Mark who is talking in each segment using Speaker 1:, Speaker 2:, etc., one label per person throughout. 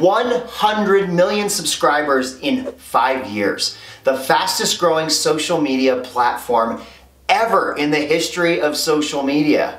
Speaker 1: 100 million subscribers in 5 years. The fastest growing social media platform ever in the history of social media.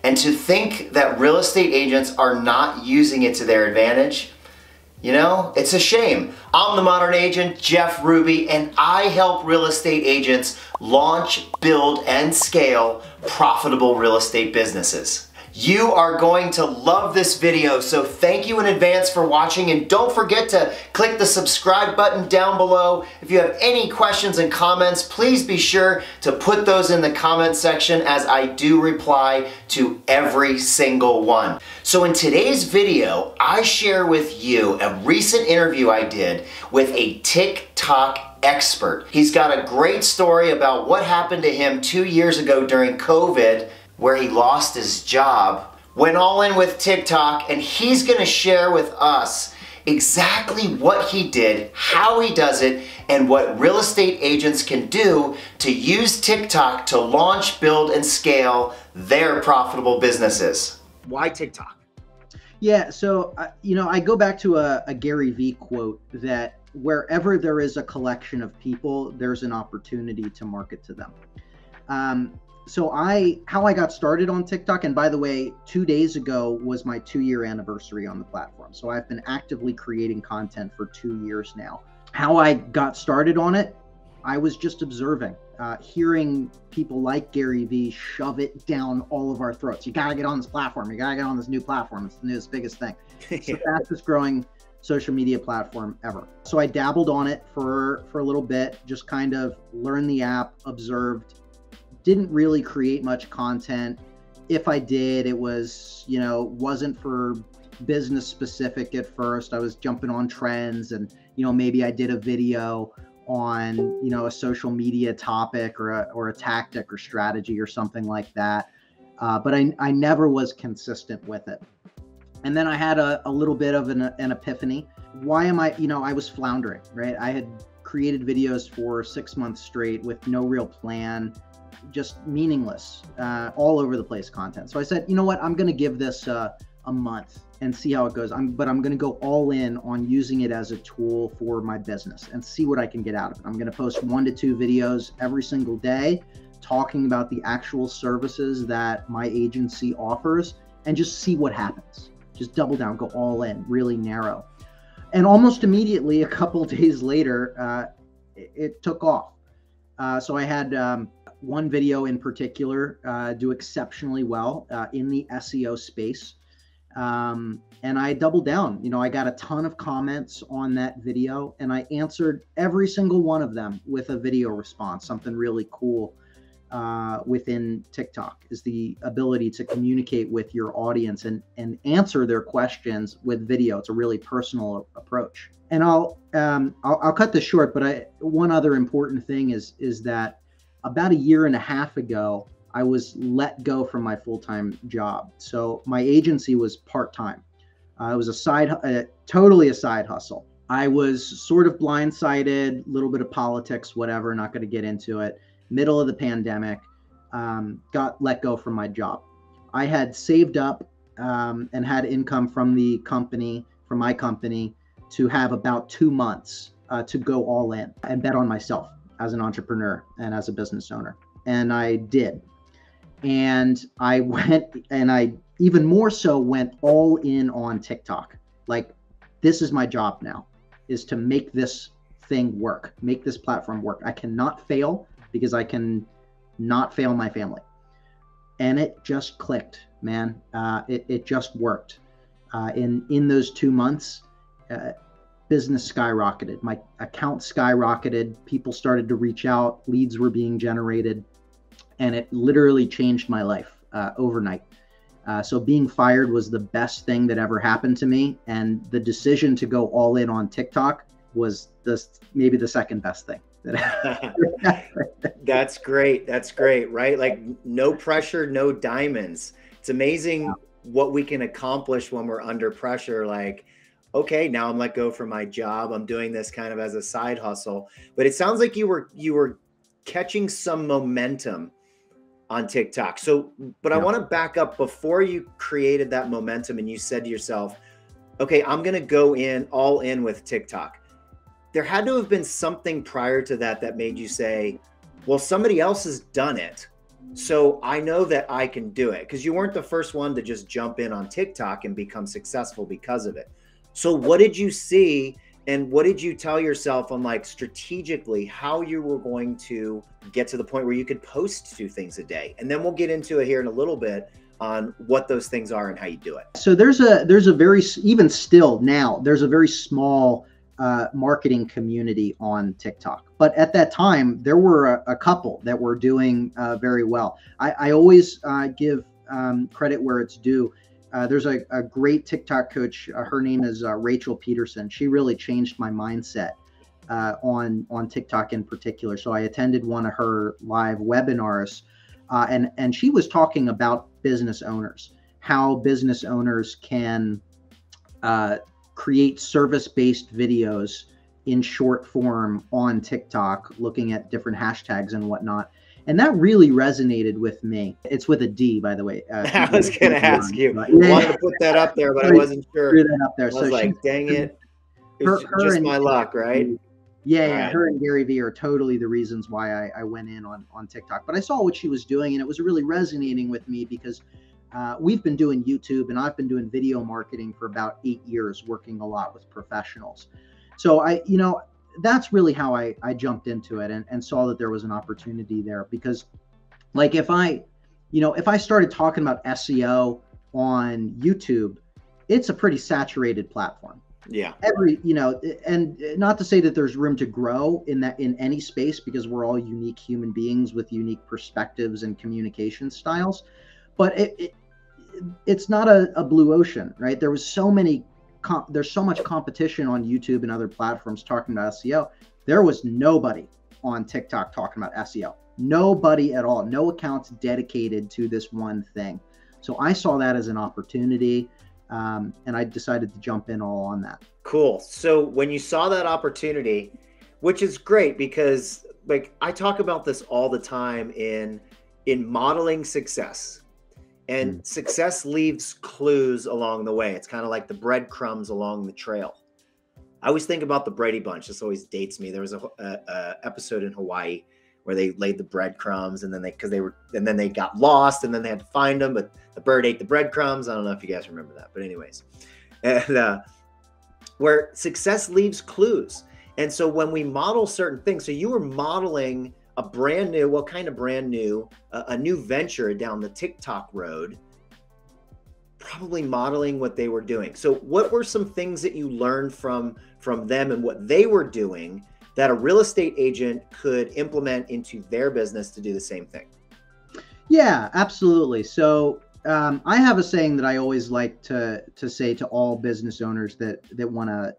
Speaker 1: And to think that real estate agents are not using it to their advantage, you know, it's a shame. I'm the Modern Agent, Jeff Ruby, and I help real estate agents launch, build, and scale profitable real estate businesses. You are going to love this video, so thank you in advance for watching, and don't forget to click the subscribe button down below. If you have any questions and comments, please be sure to put those in the comment section, as I do reply to every single one. So in today's video, I share with you a recent interview I did with a TikTok expert. He's got a great story about what happened to him 2 years ago during COVID, where he lost his job, went all in with TikTok, and he's gonna share with us exactly what he did, how he does it, and what real estate agents can do to use TikTok to launch, build, and scale their profitable businesses. Why TikTok?
Speaker 2: Yeah, so I go back to a Gary Vee quote that wherever there is a collection of people, there's an opportunity to market to them. So how I got started on TikTok, and by the way, 2 days ago was my 2-year anniversary on the platform. So I've been actively creating content for 2 years now. How I got started on it, I was just observing, hearing people like Gary Vee shove it down all of our throats. You gotta get on this platform. You gotta get on this new platform. It's the newest, biggest thing. It's the fastest growing social media platform ever. So I dabbled on it for a little bit, just kind of learned the app, observed. Didn't really create much content. If I did, it was, wasn't for business specific at first. I was jumping on trends, and, maybe I did a video on, a social media topic or a tactic or strategy or something like that. But I never was consistent with it. And then I had a little bit of an epiphany. Why am I was floundering, right? I had created videos for 6 months straight with no real plan, just meaningless, all over the place content. So I said, you know what, I'm going to give this a month and see how it goes. But I'm going to go all in on using it as a tool for my business and see what I can get out of it. I'm going to post 1 to 2 videos every single day talking about the actual services that my agency offers, and just see what happens. Just double down, go all in, really narrow. And almost immediately, a couple days later, it took off. So I had one video in particular do exceptionally well in the SEO space. And I doubled down. I got a ton of comments on that video, and I answered every single one of them with a video response. Something really cool within TikTok is the ability to communicate with your audience and answer their questions with video. It's a really personal approach. And I'll cut this short, but one other important thing is that about 1.5 years ago, I was let go from my full-time job. So my agency was part-time. It was totally a side hustle. I was sort of blindsided, a little bit of politics, whatever, not going to get into it. Middle of the pandemic, got let go from my job. I had saved up and had income from my company, to have about 2 months to go all in and bet on myself as an entrepreneur and as a business owner. And I did. And I went, and I even more so went all in on TikTok. Like, this is my job now, is to make this thing work, make this platform work. I cannot fail, because I can not fail my family. And it just clicked, man. It just worked. In those 2 months, business skyrocketed. My account skyrocketed. People started to reach out. Leads were being generated. And it literally changed my life overnight. So being fired was the best thing that ever happened to me. And the decision to go all in on TikTok was maybe the second best thing.
Speaker 1: That's great. That's great, right? Like, no pressure, no diamonds. It's amazing what we can accomplish when we're under pressure. Like, okay, now I'm let go from my job. I'm doing this kind of as a side hustle. But it sounds like you were catching some momentum on TikTok. So, but I want to back up before you created that momentum and you said to yourself, okay, I'm going to go in all in with TikTok. There had to have been something prior to that that made you say, well, somebody else has done it, so I know that I can do it. Because you weren't the first one to just jump in on TikTok and become successful because of it. So what did you see, and what did you tell yourself on, like, strategically how you were going to get to the point where you could post 2 things a day? And then we'll get into it here in a little bit on what those things are and how you do it.
Speaker 2: So there's a very, even still now, there's a very small marketing community on TikTok. But at that time, there were a couple that were doing very well. I always give credit where it's due. There's a great TikTok coach. Her name is Rachel Peterson. She really changed my mindset on TikTok in particular. So I attended one of her live webinars, and she was talking about business owners, how business owners can create service-based videos in short form on TikTok, looking at different hashtags and whatnot. And that really resonated with me. It's with a D, by the way.
Speaker 1: I was going to ask you. I wanted to put that up there, but I wasn't sure.
Speaker 2: Threw that up there.
Speaker 1: I was like, dang it. It's just my luck, right?
Speaker 2: Yeah, her and Gary Vee are totally the reasons why I went in on TikTok. But I saw what she was doing, and it was really resonating with me because we've been doing YouTube, and I've been doing video marketing for about 8 years, working a lot with professionals. So that's really how I jumped into it and saw that there was an opportunity there. Because, like, if I started talking about SEO on YouTube, it's a pretty saturated platform.
Speaker 1: Yeah.
Speaker 2: And not to say that there's room to grow in any space, because we're all unique human beings with unique perspectives and communication styles, but it's not a blue ocean, right? There's so much competition on YouTube and other platforms talking about SEO. There was nobody on TikTok talking about SEO. Nobody at all. No accounts dedicated to this one thing. So I saw that as an opportunity. And I decided to jump in all on that.
Speaker 1: Cool. So when you saw that opportunity, which is great, because, like, I talk about this all the time in modeling success, and success leaves clues along the way. It's kind of like the breadcrumbs along the trail. I always think about the Brady Bunch. This always dates me. There was a episode in Hawaii where they laid the breadcrumbs, and then they got lost, and then they had to find them, but the bird ate the breadcrumbs. I don't know if you guys remember that, but anyways, and where success leaves clues. And so when we model certain things, so you were modeling a brand new, a new venture down the TikTok road, probably modeling what they were doing. So what were some things that you learned from them and what they were doing that a real estate agent could implement into their business to do the same thing?
Speaker 2: Yeah, absolutely. So I have a saying that I always like to say to all business owners that want to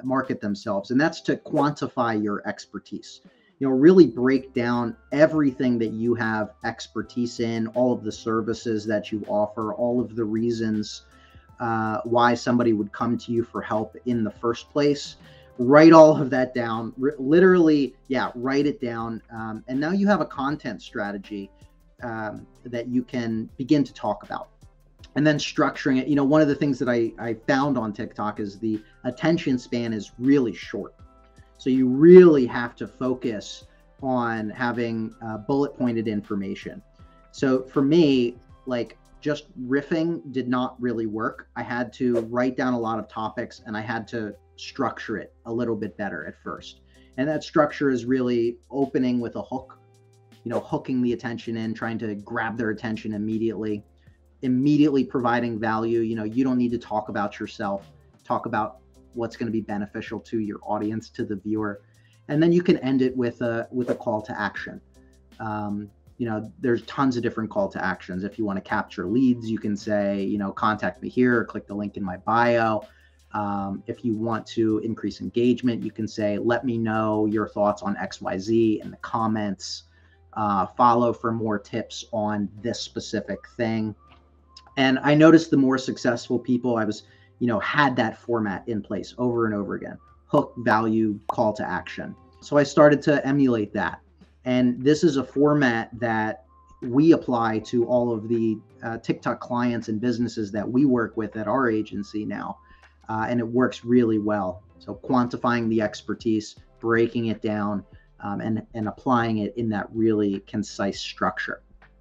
Speaker 2: market themselves, and that's to quantify your expertise. Really break down everything that you have expertise in, all of the services that you offer, all of the reasons why somebody would come to you for help in the first place. Write all of that down, literally, write it down. And now you have a content strategy that you can begin to talk about. And then structuring it. One of the things that I found on TikTok is the attention span is really short. So you really have to focus on having bullet pointed information. So for me, like, just riffing did not really work. I had to write down a lot of topics, and I had to structure it a little bit better at first. And that structure is really opening with a hook, hooking the attention in, trying to grab their attention immediately providing value. You don't need to talk about yourself, talk about what's going to be beneficial to your audience, to the viewer. And then you can end it with a call to action. There's tons of different call to actions. If you want to capture leads, you can say, contact me here, or click the link in my bio. If you want to increase engagement, you can say, let me know your thoughts on XYZ in the comments. Follow for more tips on this specific thing. And I noticed the more successful people had that format in place over and over again: hook, value, call to action. So I started to emulate that. And this is a format that we apply to all of the TikTok clients and businesses that we work with at our agency now. and it works really well. So quantifying the expertise, breaking it down, and applying it in that really concise structure.